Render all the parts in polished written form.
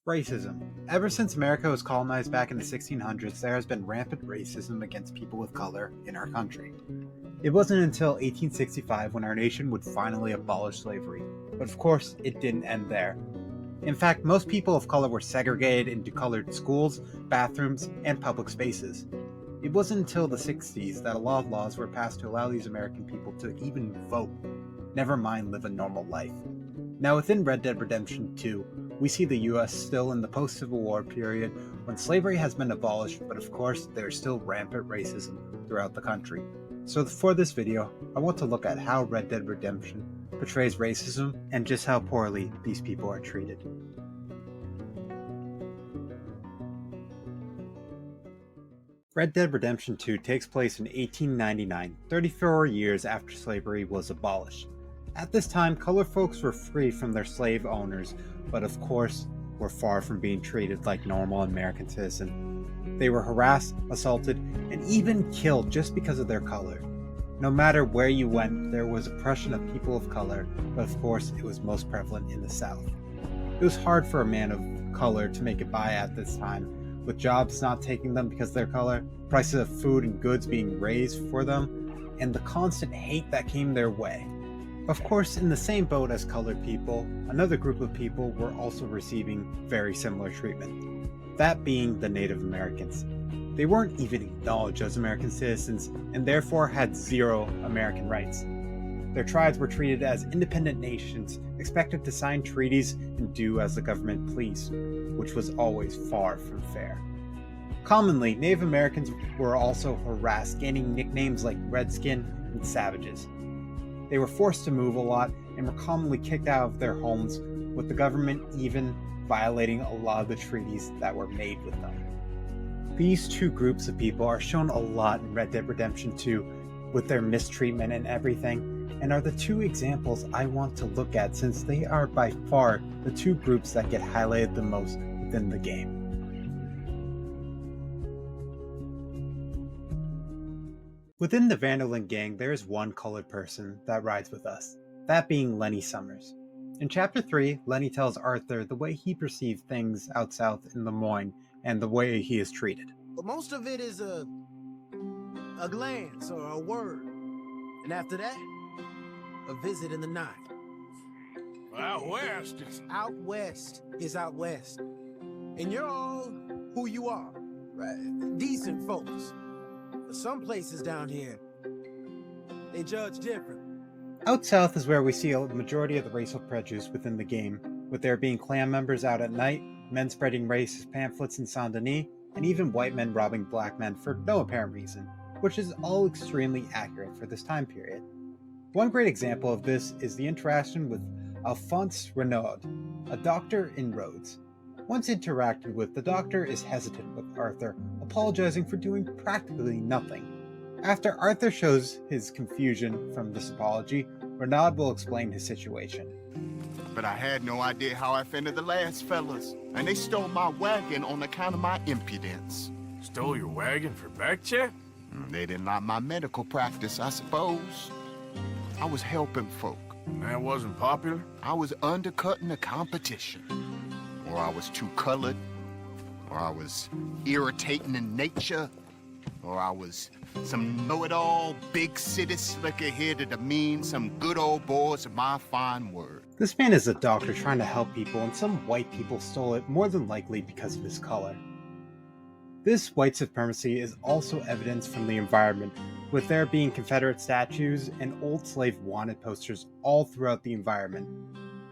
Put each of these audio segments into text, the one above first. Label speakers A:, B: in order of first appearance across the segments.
A: Racism. Ever since America was colonized back in the 1600s, there has been rampant racism against people of color in our country. It wasn't until 1865 when our nation would finally abolish slavery, but of course, it didn't end there. In fact, most people of color were segregated into colored schools, bathrooms, and public spaces. It wasn't until the 60s that a lot of laws were passed to allow these American people to even vote, never mind live a normal life. Now within Red Dead Redemption 2, we see the US still in the post-Civil War period when slavery has been abolished, but of course there's still rampant racism throughout the country. So for this video, I want to look at how Red Dead Redemption portrays racism and just how poorly these people are treated. Red Dead Redemption 2 takes place in 1899, 34 years after slavery was abolished. At this time, colored folks were free from their slave owners, but of course, were far from being treated like normal American citizens. They were harassed, assaulted, and even killed just because of their color. No matter where you went, there was oppression of people of color, but of course, it was most prevalent in the South. It was hard for a man of color to make it by at this time, with jobs not taking them because of their color, prices of food and goods being raised for them, and the constant hate that came their way. Of course, in the same boat as colored people, another group of people were also receiving very similar treatment, that being the Native Americans. They weren't even acknowledged as American citizens and therefore had zero American rights. Their tribes were treated as independent nations, expected to sign treaties and do as the government pleased, which was always far from fair. Commonly, Native Americans were also harassed, gaining nicknames like Redskin and Savages. They were forced to move a lot and were commonly kicked out of their homes, with the government even violating a lot of the treaties that were made with them. These two groups of people are shown a lot in Red Dead Redemption 2 with their mistreatment and everything, and are the two examples I want to look at since they are by far the two groups that get highlighted the most within the game. Within the Vanderlyn gang, there is one colored person that rides with us, that being Lenny Summers. In Chapter 3, Lenny tells Arthur the way he perceived things out south in Lemoyne and the way he is treated.
B: But most of it is a glance or a word, and after that, a visit in the night.
C: Out west, it's
B: Out west is out west, and you're all who you are, right? Decent folks. But some places down here, they judge different.
A: Out south is where we see a majority of the racial prejudice within the game, with there being Klan members out at night, men spreading racist pamphlets in Saint Denis, and even white men robbing black men for no apparent reason, which is all extremely accurate for this time period. One great example of this is the interaction with Alphonse Renaud, a doctor in Rhodes. Once interacted with, the doctor is hesitant with Arthur, apologizing for doing practically nothing. After Arthur shows his confusion from this apology, Renaud will explain his situation.
D: But I had no idea how I offended the last fellas, and they stole my wagon on account of my impudence.
C: stole your wagon for back check?
D: They didn't like my medical practice, I suppose. I was helping folk.
C: That wasn't popular?
D: I was undercutting the competition. Or I was too colored, or I was irritating in nature, or I was some know-it-all, big city slicker here to demean some good old boys of my fine word.
A: This man is a doctor trying to help people, and some white people stole it more than likely because of his color. This white supremacy is also evidenced from the environment, with there being Confederate statues and old slave wanted posters all throughout the environment.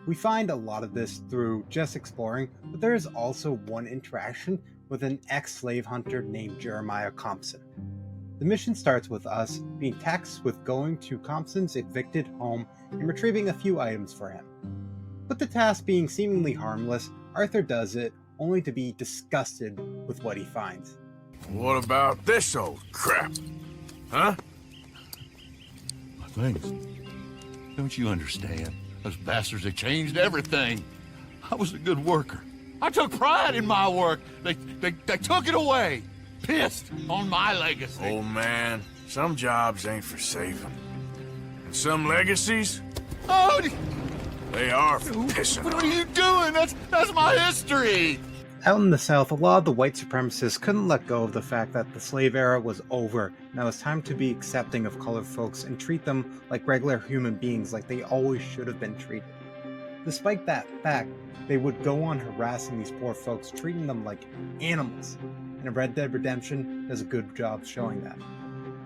A: We find a lot of this through just exploring, but there is also one interaction with an ex-slave hunter named Jeremiah Compson. The mission starts with us being tasked with going to Compson's evicted home and retrieving a few items for him. With the task being seemingly harmless, Arthur does it, only to be disgusted with what he finds.
C: What about this old crap? Huh?
E: Things. Don't you understand? Those bastards, they changed everything. I was a good worker. I took pride in my work. They took it away. Pissed on my legacy.
C: Oh man, some jobs ain't for saving. And some legacies?
E: Oh,
C: They are for pissing
E: What
C: on.
E: are you doing? That's my history!
A: Out in the South, a lot of the white supremacists couldn't let go of the fact that the slave era was over, and that it was time to be accepting of colored folks and treat them like regular human beings like they always should have been treated. Despite that fact, they would go on harassing these poor folks, treating them like animals, and Red Dead Redemption does a good job showing that.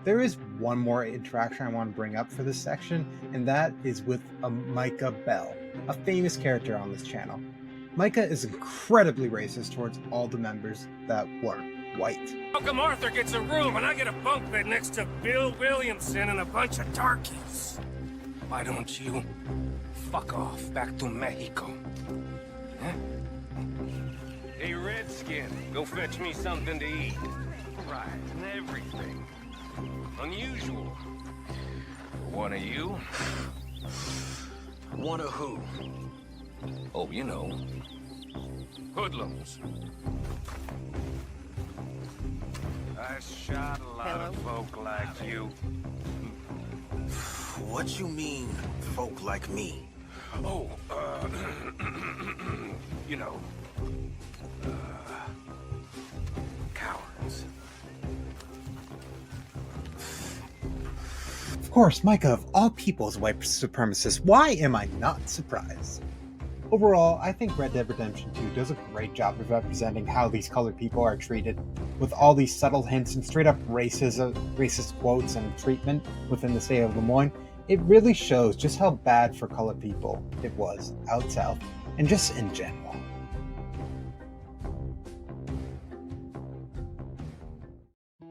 A: There is one more interaction I want to bring up for this section, and that is with Micah Bell, a famous character on this channel. Micah is incredibly racist towards all the members that were white.
F: How come Arthur gets a room and I get a bunk bed next to Bill Williamson and a bunch of darkies? Why don't you fuck off back to Mexico? Huh? Hey, Redskin, go fetch me something to eat. Right, and everything. Unusual. One of you? One of who? Oh, you know. Hoodlums. I shot a lot of folk like you.
B: What you mean, folk like me?
F: Oh, you know. Cowards.
A: Of course, Micah of all people is a white supremacist. Why am I not surprised? Overall, I think Red Dead Redemption 2 does a great job of representing how these colored people are treated, with all these subtle hints and straight up racist quotes and treatment within the state of Lemoyne. It really shows just how bad for colored people it was out south, and just in general.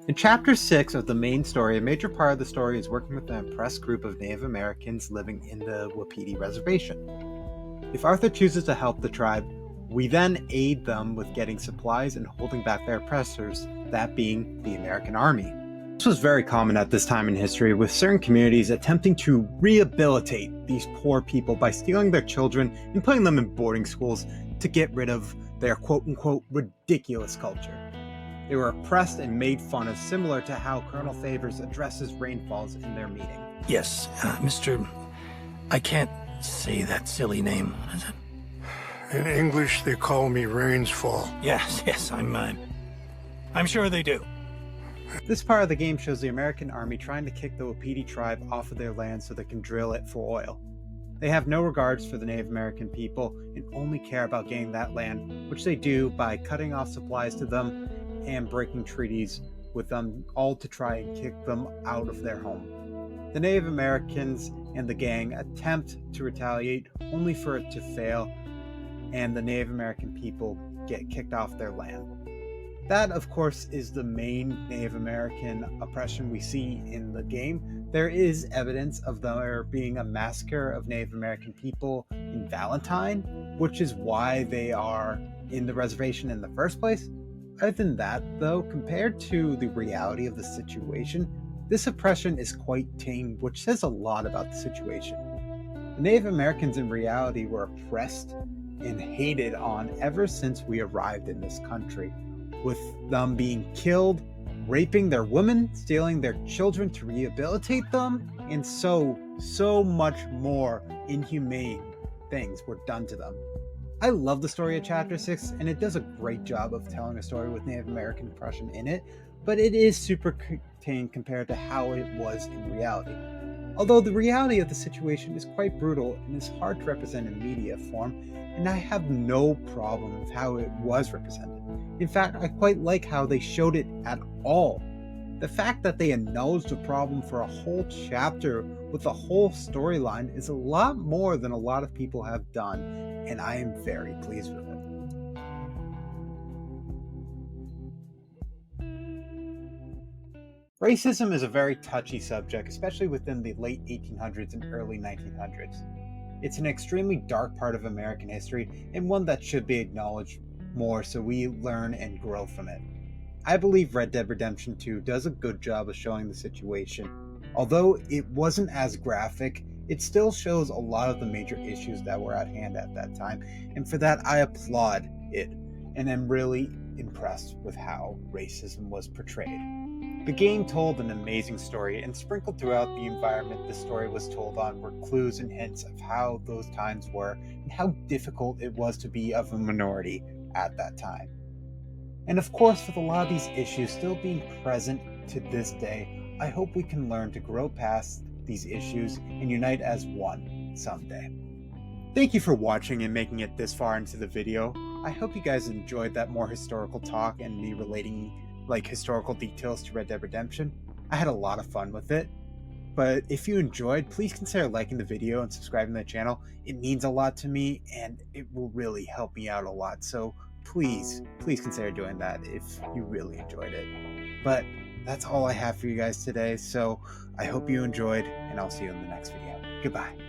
A: In Chapter 6 of the main story, a major part of the story is working with an oppressed group of Native Americans living in the Wapiti Reservation. If Arthur chooses to help the tribe, we then aid them with getting supplies and holding back their oppressors, that being the American Army. This was very common at this time in history, with certain communities attempting to rehabilitate these poor people by stealing their children and putting them in boarding schools to get rid of their quote-unquote ridiculous culture. They were oppressed and made fun of, similar to how Colonel Favors addresses rainfalls in their meeting.
G: Yes, Mr. I can't say that silly name. What is it?
H: In English, they call me Rainsfall.
G: Yes, I'm sure they do.
A: This part of the game shows the American Army trying to kick the Wapiti tribe off of their land so they can drill it for oil. They have no regards for the Native American people and only care about getting that land, which they do by cutting off supplies to them and breaking treaties with them, all to try and kick them out of their home. The Native Americans and the gang attempt to retaliate, only for it to fail, and the Native American people get kicked off their land. That, of course, is the main Native American oppression we see in the game. There is evidence of there being a massacre of Native American people in Valentine, which is why they are in the reservation in the first place. Other than that, though, compared to the reality of the situation, this oppression is quite tame, which says a lot about the situation. The Native Americans in reality were oppressed and hated on ever since we arrived in this country, with them being killed, raping their women, stealing their children to rehabilitate them, and so much more inhumane things were done to them. I love the story of Chapter 6, and it does a great job of telling a story with Native American oppression in it, but it is super contained compared to how it was in reality. Although the reality of the situation is quite brutal and is hard to represent in media form, and I have no problem with how it was represented. In fact, I quite like how they showed it at all. The fact that they acknowledged the problem for a whole chapter with a whole storyline is a lot more than a lot of people have done, and I am very pleased with it. Racism is a very touchy subject, especially within the late 1800s and early 1900s. It's an extremely dark part of American history, and one that should be acknowledged more so we learn and grow from it. I believe Red Dead Redemption 2 does a good job of showing the situation. Although it wasn't as graphic, it still shows a lot of the major issues that were at hand at that time, and for that I applaud it, and am really impressed with how racism was portrayed. The game told an amazing story, and sprinkled throughout the environment the story was told on were clues and hints of how those times were and how difficult it was to be of a minority at that time. And of course, with a lot of these issues still being present to this day, I hope we can learn to grow past these issues and unite as one someday. Thank you for watching and making it this far into the video. I hope you guys enjoyed that more historical talk and me relating historical details to Red Dead Redemption. I had a lot of fun with it. But if you enjoyed, please consider liking the video and subscribing to the channel. It means a lot to me and it will really help me out a lot. So please consider doing that if you really enjoyed it. But that's all I have for you guys today. So I hope you enjoyed, and I'll see you in the next video. Goodbye.